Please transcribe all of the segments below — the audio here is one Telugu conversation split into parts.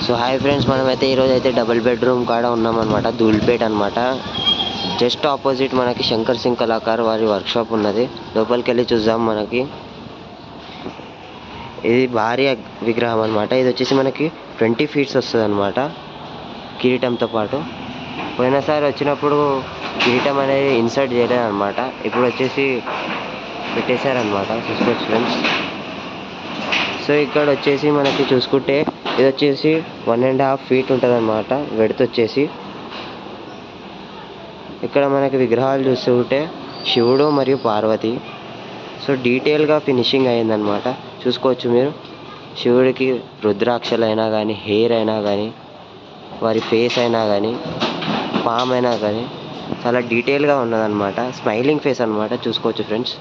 సో హాయ్ ఫ్రెండ్స్, మనమైతే ఈరోజు అయితే డబుల్ బెడ్రూమ్ కాడ ఉన్నామన్నమాట. ధూల్పేట్ అనమాట. జస్ట్ ఆపోజిట్ మనకి శంకర్ సింగ్ కళాకార్ వారి వర్క్షాప్ ఉన్నది. లోపలికి వెళ్ళి చూద్దాం. మనకి ఇది భారీ విగ్రహం అనమాట. ఇది వచ్చేసి మనకి 20 feet వస్తుంది అనమాట, కిరీటంతో పాటు. పోయినసారి వచ్చినప్పుడు కిరీటం అనేది ఇన్సర్ట్ చేయలేదన్నమాట. ఇప్పుడు వచ్చేసి పెట్టేశారనమాట. చూసుకోవచ్చు ఫ్రెండ్స్. సో ఇక్కడ వచ్చేసి మనకి చూసుకుంటే ఇది వచ్చేసి 1.5 feet ఉంటుంది అనమాట. వెడత్ వచ్చేసి ఇక్కడ మనకి విగ్రహాలు చూస్తుంటే శివుడు మరియు పార్వతి. సో డీటెయిల్గా ఫినిషింగ్ అయిందనమాట. చూసుకోవచ్చు మీరు. శివుడికి రుద్రాక్షలైనా కానీ, హెయిర్ అయినా కానీ, వారి ఫేస్ అయినా కానీ, పామ్ అయినా కానీ చాలా డీటెయిల్గా ఉన్నదన్నమాట. స్మైలింగ్ ఫేస్ అనమాట. చూసుకోవచ్చు ఫ్రెండ్స్.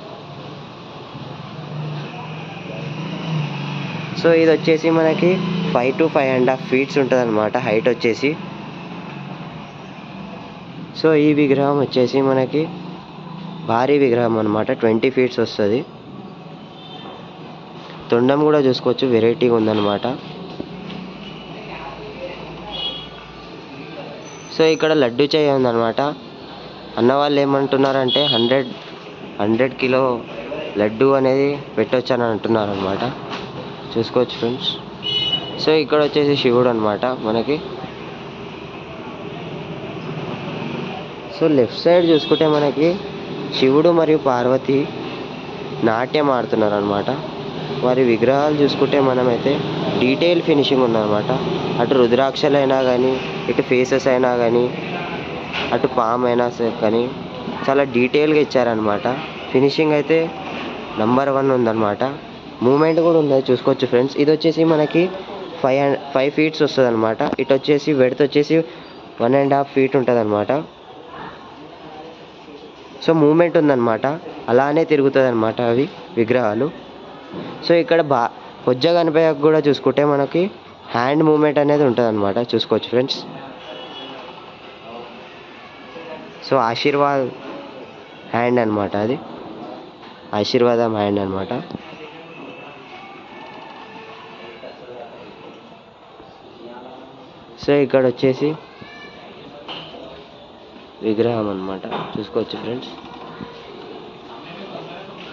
సో ఇది వచ్చేసి మనకి 5 to 5.5 feet ఉంటుంది అనమాట హైట్ వచ్చేసి. సో ఈ విగ్రహం వచ్చేసి మనకి భారీ విగ్రహం అనమాట. 20 feet వస్తుంది. తొండం కూడా చూసుకోవచ్చు, వెరైటీగా ఉందన్నమాట. సో ఇక్కడ లడ్డు చేయ ఉందన్నమాట. అన్నవాళ్ళు ఏమంటున్నారంటే 100 kilo లడ్డు అనేది పెట్టొచ్చు అని అంటున్నారు అనమాట. చూసుకోవచ్చు ఫ్రెండ్స్. సో ఇక్కడ వచ్చేసి శివుడు అనమాట మనకి. సో లెఫ్ట్ సైడ్ చూసుకుంటే మనకి శివుడు మరియు పార్వతి నాట్యం ఆడుతున్నారు అనమాట. వారి విగ్రహాలు చూసుకుంటే మనమైతే డీటెయిల్ ఫినిషింగ్ ఉందన్నమాట. అటు రుద్రాక్షలైనా కానీ, ఇటు ఫేసెస్ అయినా కానీ, అటు పామ్ అయినా కానీ చాలా డీటెయిల్గా ఇచ్చారనమాట. ఫినిషింగ్ అయితే నంబర్ 1 ఉందన్నమాట. మూమెంట్ కూడా ఉంది, చూసుకోవచ్చు ఫ్రెండ్స్. ఇది వచ్చేసి మనకి 5 feet వస్తుంది అనమాట. ఇటు వచ్చేసి వెడత్ వచ్చేసి 1.5 feet ఉంటుంది అనమాట. సో మూమెంట్ ఉందన్నమాట. అలానే తిరుగుతుంది అనమాట అవి విగ్రహాలు. సో ఇక్కడ బొజ్జ గణపయ్యకు కూడా చూసుకుంటే మనకి హ్యాండ్ మూమెంట్ అనేది ఉంటుంది అనమాట. చూసుకోవచ్చు ఫ్రెండ్స్. సో ఆశీర్వాద్ హ్యాండ్ అనమాట. అది ఆశీర్వాదం హ్యాండ్ అనమాట. సో ఇక్కడ వచ్చేసి విగ్రహం అనమాట. చూసుకోవచ్చు ఫ్రెండ్స్.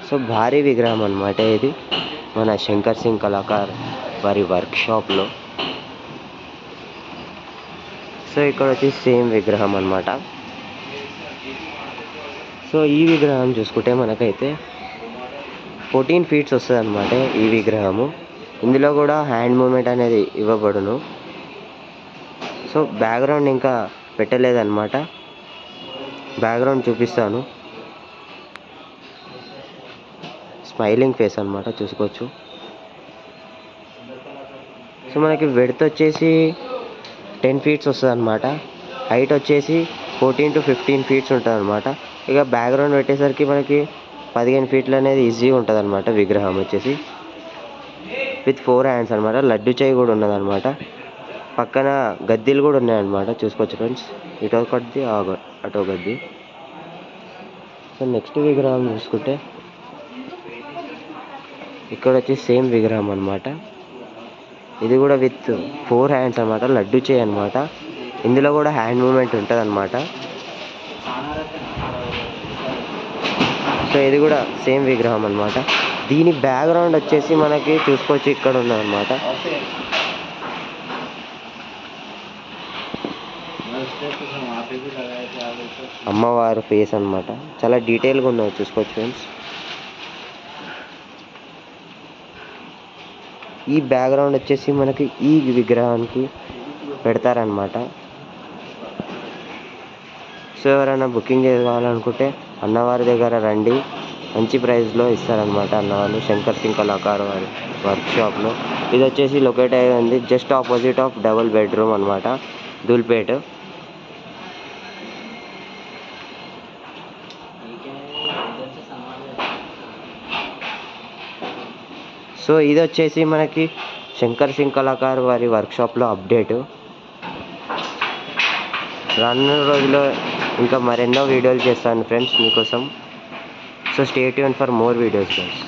సో భారీ విగ్రహం అనమాట ఇది మన శంకర్ సింగ్ కళాకార్ వారి వర్క్షాప్లో. సో ఇక్కడ వచ్చేసి సేమ్ విగ్రహం అనమాట. సో ఈ విగ్రహం చూసుకుంటే మనకైతే 14 feet వస్తుంది అనమాట ఈ విగ్రహము. ఇందులో కూడా హ్యాండ్ మూమెంట్ అనేది ఇవ్వబడును. సో బ్యాక్గ్రౌండ్ ఇంకా పెట్టలేదన్నమాట. బ్యాక్గ్రౌండ్ చూపిస్తాను. స్మైలింగ్ ఫేస్ అనమాట. చూసుకోవచ్చు. సో మనకి వెడత్ వచ్చేసి 10 feet వస్తుంది అనమాట. హైట్ వచ్చేసి 14 to 15 feet ఉంటుంది అనమాట. ఇక బ్యాక్గ్రౌండ్ పెట్టేసరికి మనకి 15 feet అనేది ఈజీగా ఉంటుంది అనమాట. విగ్రహం వచ్చేసి విత్ 4 hands అనమాట. లడ్డు చేయి కూడా ఉన్నదన్నమాట. పక్కన గద్దీలు కూడా ఉన్నాయన్నమాట. చూసుకోవచ్చు ఫ్రెండ్స్. ఇటో గద్ది, అటో గద్ది. సో నెక్స్ట్ విగ్రహం చూసుకుంటే ఇక్కడ వచ్చి సేమ్ విగ్రహం అనమాట. ఇది కూడా విత్ 4 hands అనమాట. లడ్డు చేయి అనమాట. ఇందులో కూడా హ్యాండ్ మూమెంట్ ఉంటుంది అనమాట. సో ఇది కూడా సేమ్ విగ్రహం అనమాట. దీని బ్యాక్గ్రౌండ్ వచ్చేసి మనకి చూసుకోవచ్చు ఇక్కడ ఉన్నదన్నమాట. అమ్మవారు ఫేస్ అనమాట. చాలా డీటెయిల్గా ఉన్నది. చూసుకోవచ్చు ఫ్రెండ్స్. ఈ బ్యాక్గ్రౌండ్ వచ్చేసి మనకి ఈ విగ్రహానికి పెడతారనమాట. సో ఎవరైనా బుకింగ్ చేసుకోవాలనుకుంటే అన్నవారి దగ్గర రండి. మంచి ప్రైస్లో ఇస్తారనమాట అన్నవాళ్ళు. శంకర్ సింగ్ కళాకార్ వారి వర్క్షాప్లో. ఇది వచ్చేసి లొకేట్ అయ్యి ఉంది just opposite of double bedroom అనమాట, ధూల్పేట్. సో ఇది వచ్చేసి మనకి శంకర్ సింగ్ కళాకార్ వారి వర్క్షాప్లో అప్డేటు. రానున్న రోజుల్లో ఇంకా మరెన్నో వీడియోలు చేస్తాను ఫ్రెండ్స్ మీకోసం. So stay tune for more videos guys.